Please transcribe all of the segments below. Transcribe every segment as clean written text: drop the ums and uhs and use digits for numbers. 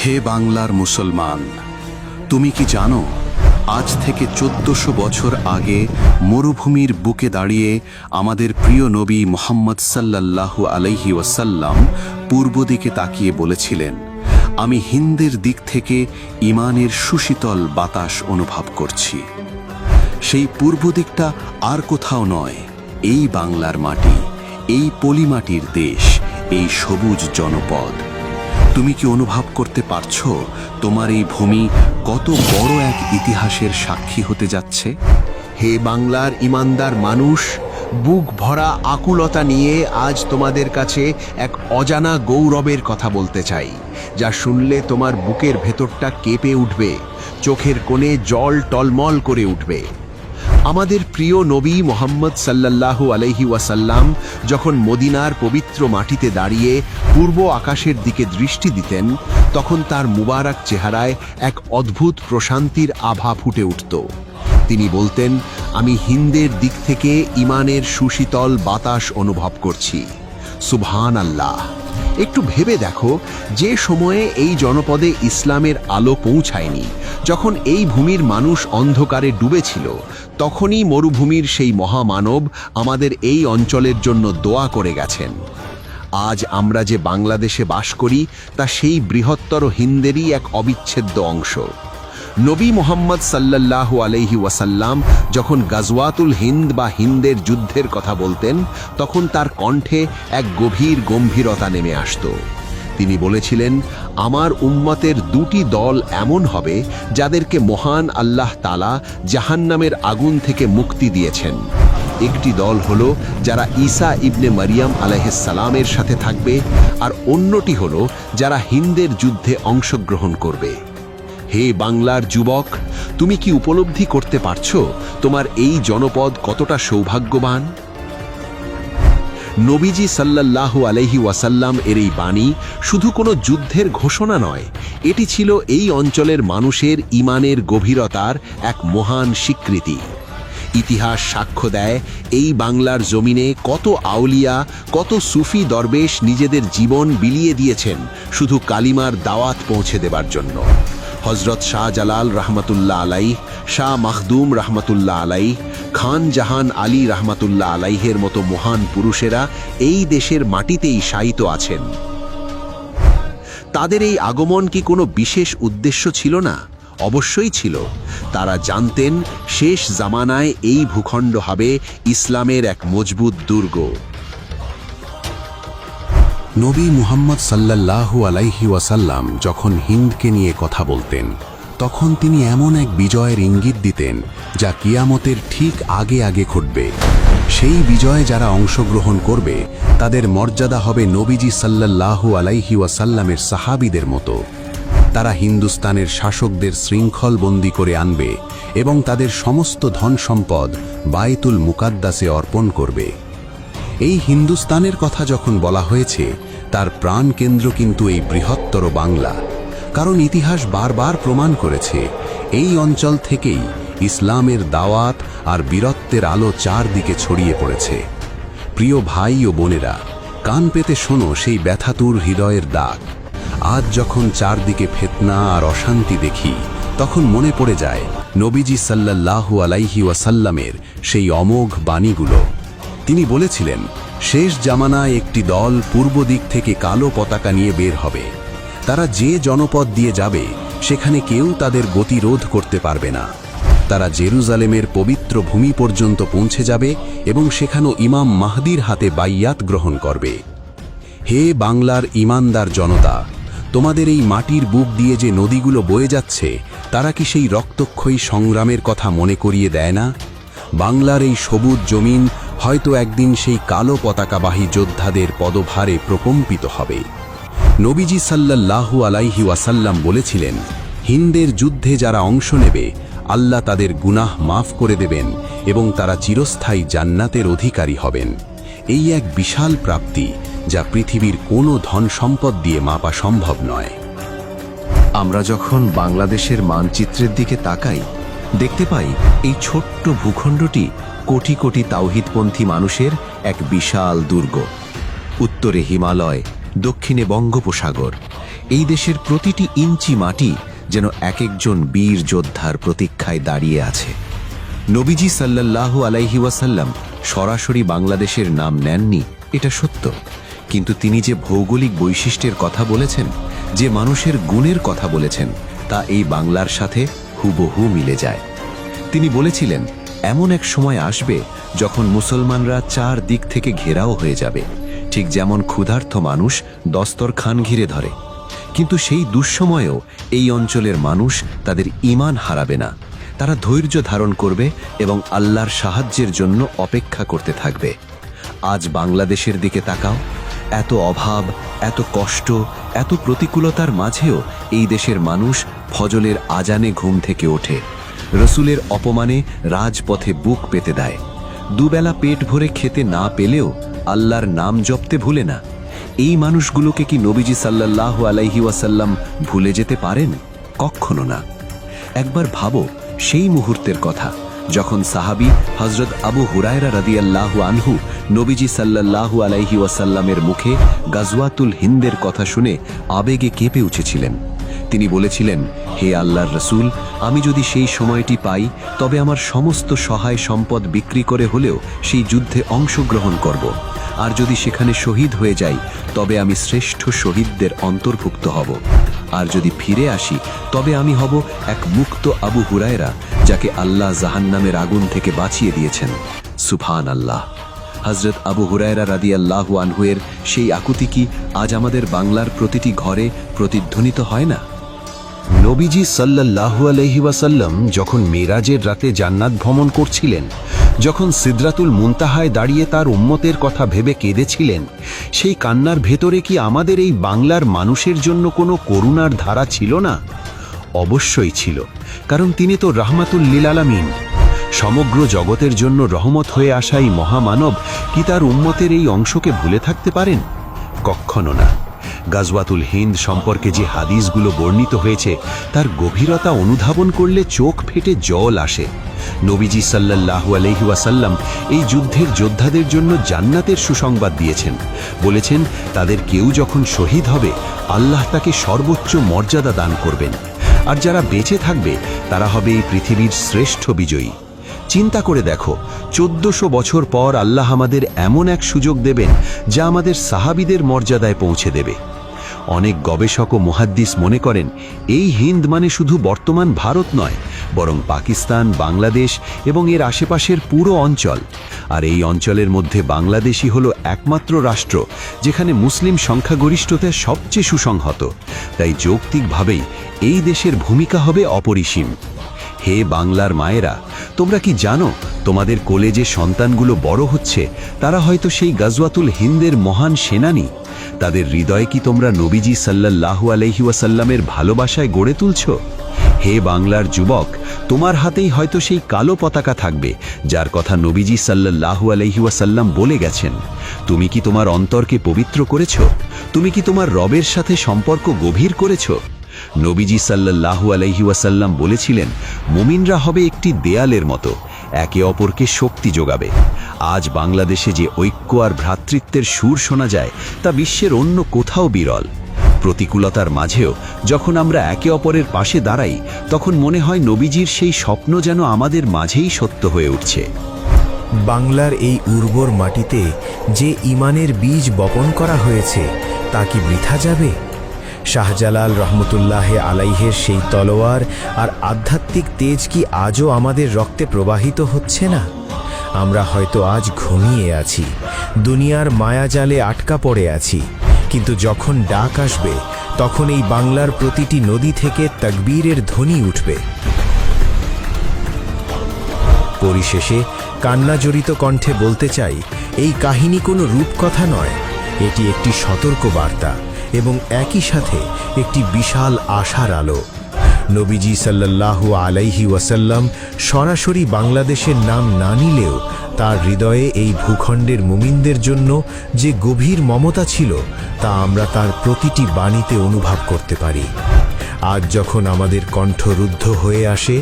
হে বাংলার মুসলমান, তুমি কি জানো আজ থেকে 1400 বছর আগে মরুভূমির বুকে দাঁড়িয়ে আমাদের প্রিয় নবী মুহাম্মদ সাল্লাল্লাহু আলাইহি ওয়াসাল্লাম পূর্ব দিকে তাকিয়ে বলেছিলেন, আমি হিন্দের দিক থেকে ঈমানের সুশীতল বাতাস অনুভব করছি। সেই পূর্ব দিকটা আর কোথাও নয়, এই বাংলার মাটি, এই পলিমাটির দেশ, এই সবুজ জনপদ। তুমি কি অনুভব করতে পারছো তোমার এই ভূমি কত বড় এক ইতিহাসের সাক্ষী হতে যাচ্ছে? হে বাংলার ইমানদার মানুষ, বুক ভরা আকুলতা নিয়ে আজ তোমাদের কাছে এক অজানা গৌরবের কথা বলতে চাই, যা শুনলে তোমার বুকের ভেতরটা কেঁপে উঠবে, চোখের কোণে জল টলমল করে উঠবে। আমাদের প্রিয় নবী মুহাম্মদ সাল্লাল্লাহু আলাইহি ওয়াসাল্লাম যখন মদিনার পবিত্র মাটিতে দাঁড়িয়ে পূর্ব আকাশের দিকে দৃষ্টি দিতেন, তখন তার মুবারক চেহারায় এক অদ্ভুত প্রশান্তির আভা ফুটে উঠত। তিনি বলতেন, আমি হিন্দের দিক থেকে ঈমানের সুশীতল বাতাস অনুভব করছি। সুবহানাল্লাহ। একটু ভেবে দেখো, যে সময়ে এই জনপদে ইসলামের আলো পৌঁছায়নি, যখন এই ভূমির মানুষ অন্ধকারে ডুবেছিল, তখনই মরুভূমির সেই মহামানব আমাদের এই অঞ্চলের জন্য দোয়া করে গেছেন। আজ আমরা যে বাংলাদেশে বাস করি, তা সেই বৃহত্তর হিন্দেরই এক অবিচ্ছেদ্য অংশ। নবী মুহাম্মদ সাল্লাল্লাহু আলাইহি ওয়াসাল্লাম যখন গাজওয়াতুল হিন্দ বা হিন্দের যুদ্ধের কথা বলতেন, তখন তার কণ্ঠে এক গভীর গম্ভীরতা নেমে আসত। তিনি বলেছিলেন, আমার উম্মতের দুটি দল এমন হবে যাদেরকে মহান আল্লাহ তাআলা জাহান্নামের আগুন থেকে মুক্তি দিয়েছেন। একটি দল হলো যারা ঈসা ইবনে মারিয়াম আলাইহিস সালামের সাথে থাকবে, আর অন্যটি হলো যারা হিন্দের যুদ্ধে অংশগ্রহণ করবে। হে বাংলার যুবক, তুমি কি উপলব্ধি করতে পারছো তোমার এই জনপদ কতটা সৌভাগ্যবান? নবীজি সাল্লাল্লাহু আলাইহি ওয়াসাল্লাম এর এই বাণী শুধু কোনো যুদ্ধের ঘোষণা নয়, এটি ছিল এই অঞ্চলের মানুষের ঈমানের গভীরতার এক মহান স্বীকৃতি। ইতিহাস সাক্ষ্য দেয়, এই বাংলার জমিনে কত আউলিয়া, কত সুফি দরবেশ নিজেদের জীবন বিলিয়ে দিয়েছেন শুধু কালিমার দাওয়াত পৌঁছে দেবার জন্য। হযরত শাহজালাল রহমতুল্লাহ আলাইহ, শাহ মাখদুম রহমতুল্লাহ আলাইহ, খান জাহান আলী রহমতুল্লাহ আলাইহের মতো মহান পুরুষেরা এই দেশের মাটিতেই শায়িত আছেন। তাদের এই আগমন কি কোনো বিশেষ উদ্দেশ্য ছিল না? অবশ্যই ছিল। তারা জানতেন শেষ জামানায় এই ভূখণ্ড হবে ইসলামের এক মজবুত দুর্গ। নবী মুহাম্মদ সাল্লাল্লাহু আলাইহি ওয়াসাল্লাম যখন হিন্দকে নিয়ে কথা বলতেন, তখন তিনি এমন এক বিজয়ের ইঙ্গিত দিতেন যা কিয়ামতের ঠিক আগে আগে ঘটবে। সেই বিজয়ে যারা অংশগ্রহণ করবে, তাদের মর্যাদা হবে নবীজি সাল্লাল্লাহু আলাইহি ওয়াসাল্লামের সাহাবীদের মতো। তারা হিন্দুস্তানের শাসকদের শৃঙ্খল বন্দী করে আনবে এবং তাদের সমস্ত ধন সম্পদ বাইতুল মুকাদ্দাসে অর্পণ করবে। এই হিন্দুস্তানের কথা যখন বলা হয়েছে, তার প্রাণকেন্দ্র কিন্তু এই বৃহত্তর বাংলা। কারণ ইতিহাস বারবার প্রমাণ করেছে, এই অঞ্চল থেকেই ইসলামের দাওয়াত আর বীরত্বের আলো চারদিকে ছড়িয়ে পড়েছে। প্রিয় ভাই ও বোনেরা, কান পেতে শোনো সেই ব্যথাতুর হৃদয়ের ডাক। আজ যখন চারদিকে ফিতনা আর অশান্তি দেখি, তখন মনে পড়ে যায় নবীজি সাল্লাল্লাহু আলাইহি ওয়াসাল্লামের সেই অমোঘ বাণীগুলো। তিনি বলেছিলেন, শেষ জামানায় একটি দল পূর্ব দিক থেকে কালো পতাকা নিয়ে বের হবে। তারা যে জনপদ দিয়ে যাবে, সেখানে কেউ তাদের গতি রোধ করতে পারবে না। তারা জেরুজালেমের পবিত্র ভূমি পর্যন্ত পৌঁছে যাবে এবং সেখানেও ইমাম মাহদির হাতে বাইয়াত গ্রহণ করবে। হে বাংলার ঈমানদার জনতা, তোমাদের এই মাটির বুক দিয়ে যে নদীগুলো বয়ে যাচ্ছে, তারা কি সেই রক্তক্ষয়ী সংগ্রামের কথা মনে করিয়ে দেয় না? বাংলার এই সবুজ জমিন হয়তো একদিন সেই কালো পতাকাবাহী যোদ্ধাদের পদভারে প্রকম্পিত হবে। নবীজি সাল্লাল্লাহু আলাইহি ওয়াসাল্লাম বলেছিলেন, হিন্দের যুদ্ধে যারা অংশ নেবে, আল্লাহ তাদের গুনাহ মাফ করে দেবেন এবং তারা চিরস্থায়ী জান্নাতের অধিকারী হবেন। এই এক বিশাল প্রাপ্তি, যা পৃথিবীর কোনো ধন সম্পদ দিয়ে মাপা সম্ভব নয়। আমরা যখন বাংলাদেশের মানচিত্রের দিকে তাকাই, দেখতে পাই এই ছোট্ট ভূখণ্ডটি কোটি কোটি তাওহীদপন্থী মানুষের এক বিশাল দুর্গ। উত্তরে হিমালয়, দক্ষিণে বঙ্গোপসাগর। এই দেশের প্রতিটি ইঞ্চি মাটি যেন এক একজন বীর যোদ্ধার প্রতীক্ষায় দাঁড়িয়ে আছে। নবীজি সাল্লাল্লাহু আলাইহি ওয়াসাল্লাম সরাসরি বাংলাদেশের নাম নেননি, এটা সত্য, কিন্তু তিনি যে ভৌগোলিক বৈশিষ্ট্যের কথা বলেছেন, যে মানুষের গুণের কথা বলেছেন, তা এই বাংলার সাথে হুবহু মিলে যায়। তিনি বলেছিলেন, এমন এক সময় আসবে যখন মুসলমানরা চার দিক থেকে ঘেরাও হয়ে যাবে, ঠিক যেমন ক্ষুধার্ত মানুষ দস্তরখান ঘিরে ধরে। কিন্তু সেই দুঃসময়েও এই অঞ্চলের মানুষ তাদের ঈমান হারাবে না, তারা ধৈর্য ধারণ করবে এবং আল্লাহর সাহায্যের জন্য অপেক্ষা করতে থাকবে। আজ বাংলাদেশের দিকে তাকাও, এত অভাব, এত কষ্ট, এত প্রতিকূলতার মাঝেও এই দেশের মানুষ ফজরের আজানে ঘুম থেকে ওঠে, রসুলের অপমানে রাজপথে বুক পেতে দেয়, দুবেলা পেট ভরে খেতে না পেলেও আল্লাহর নাম জপতে ভুলে না। এই মানুষগুলোকে কি নবীজি সাল্লাল্লাহু আলাইহি ওয়াসাল্লাম ভুলে যেতে পারেন? কখনো না। একবার ভাবো সেই মুহূর্তের কথা যখন সাহাবী হযরত আবু হুরায়রা রাদিয়াল্লাহু আনহু নবীজি সাল্লাল্লাহু আলাইহি ওয়াসাল্লামের মুখে গাজওয়াতুল হিন্দের কথা শুনে আবেগে কেঁপে উঠেছিলেন। তিনি বলেছিলেন, হে আল্লাহর রসুল, আমি যদি সেই সময়টি পাই তবে আমার সমস্ত সহায় সম্পদ বিক্রি করে হলেও সেই যুদ্ধে অংশগ্রহণ করব, আর যদি সেখানে শহীদ হয়ে যাই তবে আমি শ্রেষ্ঠ শহীদদের অন্তর্ভুক্ত হব, আর যদি ফিরে আসি তবে আমি হব এক মুক্ত আবু হুরায়রা, যাকে আল্লাহ জাহান্নামের আগুন থেকে বাঁচিয়ে দিয়েছেন। সুবহান আল্লাহ। হযরত আবু হুরায়রা রাদিয়াল্লাহু আনহুয়ের সেই আকুতি কি আজ আমাদের বাংলার প্রতিটি ঘরে প্রতিধ্বনিত হয় না? নবীজি সাল্লাল্লাহু আলাইহি ওয়াসাল্লাম যখন মেরাজের রাতে জান্নাত ভ্রমণ করছিলেন, যখন সিদরাতুল মুনতাহায় দাঁড়িয়ে তার উম্মতের কথা ভেবে কেঁদেছিলেন, সেই কান্নার ভেতরে কি আমাদের এই বাংলার মানুষের জন্য কোনো করুণার ধারা ছিল না? অবশ্যই ছিল, কারণ তিনি তো রাহমাতুল লিল আলামিন। সমগ্র জগতের জন্য রহমত হয়ে আসা এই মহামানব কি তার উম্মতের এই অংশকে ভুলে থাকতে পারেন? কখনো না। গাজওয়াতুল হিন্দ সম্পর্কে যে হাদিসগুলো বর্ণিত হয়েছে তার গভীরতা অনুধাবন করলে চোখ ফেটে জল আসে। নবীজি সাল্লাল্লাহু আলাইহি ওয়াসাল্লাম এই যুদ্ধের যোদ্ধাদের জন্য জান্নাতের সুসংবাদ দিয়েছেন। বলেছেন, তাদের কেউ যখন শহীদ হবে আল্লাহ তাকে সর্বোচ্চ মর্যাদা দান করবেন, আর যারা বেঁচে থাকবে তারা হবে এই পৃথিবীর শ্রেষ্ঠ বিজয়ী। চিন্তা করে দেখো, 1400 বছর পর আল্লাহ আমাদের এমন এক সুযোগ দেবেন যা আমাদের সাহাবীদের মর্যাদায় পৌঁছে দেবে। অনেক গবেষক ও মুহাদ্দিস মনে করেন এই হিন্দ মানে শুধু বর্তমান ভারত নয়, বরং পাকিস্তান, বাংলাদেশ এবং এর আশেপাশের পুরো অঞ্চল। আর এই অঞ্চলের মধ্যে বাংলাদেশই হলো একমাত্র রাষ্ট্র যেখানে মুসলিম সংখ্যাগরিষ্ঠতা সবচেয়ে সুসংহত। তাই যৌক্তিকভাবেই এই দেশের ভূমিকা হবে অপরিসীম। হে বাংলার মায়েরা, তোমরা কি জানো তোমাদের কোলে যে সন্তানগুলো বড় হচ্ছে তারা হয়তো সেই গাজওয়াতুল হিন্দের মহান সেনানী? তাদের হৃদয়ে কি তোমরা নবীজি সাল্লাল্লাহু আলাইহি ওয়াসাল্লামের ভালোবাসায় গড়ে তুলছ? হে বাংলার যুবক, তোমার হাতেই হয়তো সেই কালো পতাকা থাকবে যার কথা নবীজি সাল্লাল্লাহু আলাইহি ওয়াসাল্লাম বলে গেছেন। তুমি কি তোমার অন্তরকে পবিত্র করেছ? তুমি কি তোমার রবের সাথে সম্পর্ক গভীর করেছ? নবীজি সাল্লাল্লাহু আলাইহি ওয়াসাল্লাম বলেছিলেন, মুমিনরা হবে একটি দেয়ালের মতো, একে অপরকে শক্তি যোগাবে। আজ বাংলাদেশে যে ঐক্য আর ভ্রাতৃত্বের সুর শোনা যায় তা বিশ্বের অন্য কোথাও বিরল। প্রতিকূলতার মাঝেও যখন আমরা একে অপরের পাশে দাঁড়াই তখন মনে হয় নবীজির সেই স্বপ্ন যেন আমাদের মাঝেই সত্য হয়ে উঠছে। বাংলার এই উর্বর মাটিতে যে ঈমানের বীজ বপন করা হয়েছে তা কি বৃথা যাবে? শাহজালাল রহমতুল্লাহ আলাইহের সেই তলোয়ার আর আধ্যাত্মিক তেজ কি আজও আমাদের রক্তে প্রবাহিত হচ্ছে না? আমরা হয়তো আজ ঘুমিয়ে আছি, দুনিয়ার মায়াজালে আটকা পড়ে আছি, কিন্তু যখন ডাক আসবে তখন এই বাংলার প্রতিটি নদী থেকে তাকবীরের ধ্বনি উঠবে। পরিশেষে কান্নাজড়িত কণ্ঠে বলতে চাই, এই কাহিনী কোনো রূপকথা নয়, এটি একটি সতর্ক বার্তা এবং একই সাথে একটি বিশাল আশার আলো। নবীজি সাল্লাল্লাহু আলাইহি ওয়াসাল্লাম সরাসরি বাংলাদেশের নাম না নিলেও তার হৃদয়ে এই ভূখণ্ডের মুমিনদের জন্য যে গভীর মমতা ছিল তা আমরা তার প্রতিটি বাণীতে অনুভব করতে পারি। আজ যখন আমাদের কণ্ঠ রুদ্ধ হয়ে আসে,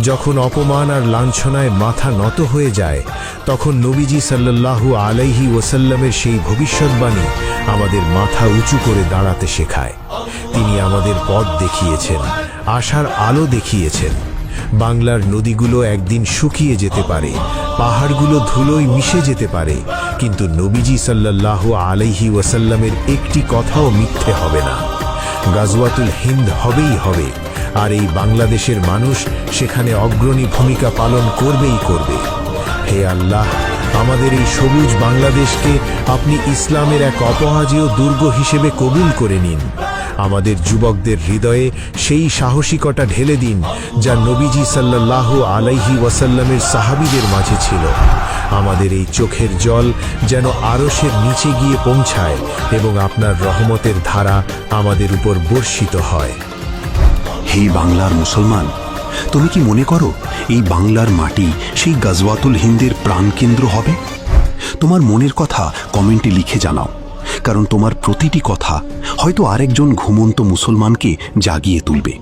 যখন অপমান আর লাঞ্ছনায় মাথা নত হয়ে যায়, তখন নবীজি সাল্লাল্লাহু আলাইহি ওয়াসাল্লামের সেই ভবিষ্যৎবাণী আমাদের মাথা উঁচু করে দাঁড়াতে শেখায়। তিনি আমাদের পথ দেখিয়েছেন, আশার আলো দেখিয়েছেন। বাংলার নদীগুলো একদিন শুকিয়ে যেতে পারে, পাহাড়গুলো ধুলোয় মিশে যেতে পারে, কিন্তু নবীজি সাল্লাল্লাহু আলাইহি ওয়াসাল্লামের একটি কথাও মিথ্যে হবে না। গাজওয়াতুল হিন্দ হবেই হবে, আর এই বাংলাদেশের মানুষ সেখানে অগ্রণী ভূমিকা পালন করবেই করবে। হে আল্লাহ, আমাদের এই সবুজ বাংলাদেশকে আপনি ইসলামের এক অপরাজেয় দুর্গ হিসেবে কবুল করে নিন। আমাদের যুবকদের হৃদয়ে সেই সাহসিকতা ঢেলে দিন যা নবীজি সাল্লাল্লাহু আলাইহি ওয়াসাল্লামের সাহাবীদের মাঝে ছিল। আমাদের এই চোখের জল যেন আরশের নিচে গিয়ে পৌঁছায় এবং আপনার রহমতের ধারা আমাদের উপর বর্ষিত হয়। হে বাংলার মুসলমান, তুমি কি মনে করো এই বাংলার মাটি সেই গাজওয়াতুল হিন্দের প্রাণকেন্দ্র হবে? তোমার মনের কথা কমেন্টে লিখে জানাও, কারণ তোমার প্রতিটি কথা হয়তো আরেকজন ঘুমন্ত মুসলমানকে জাগিয়ে তুলবে।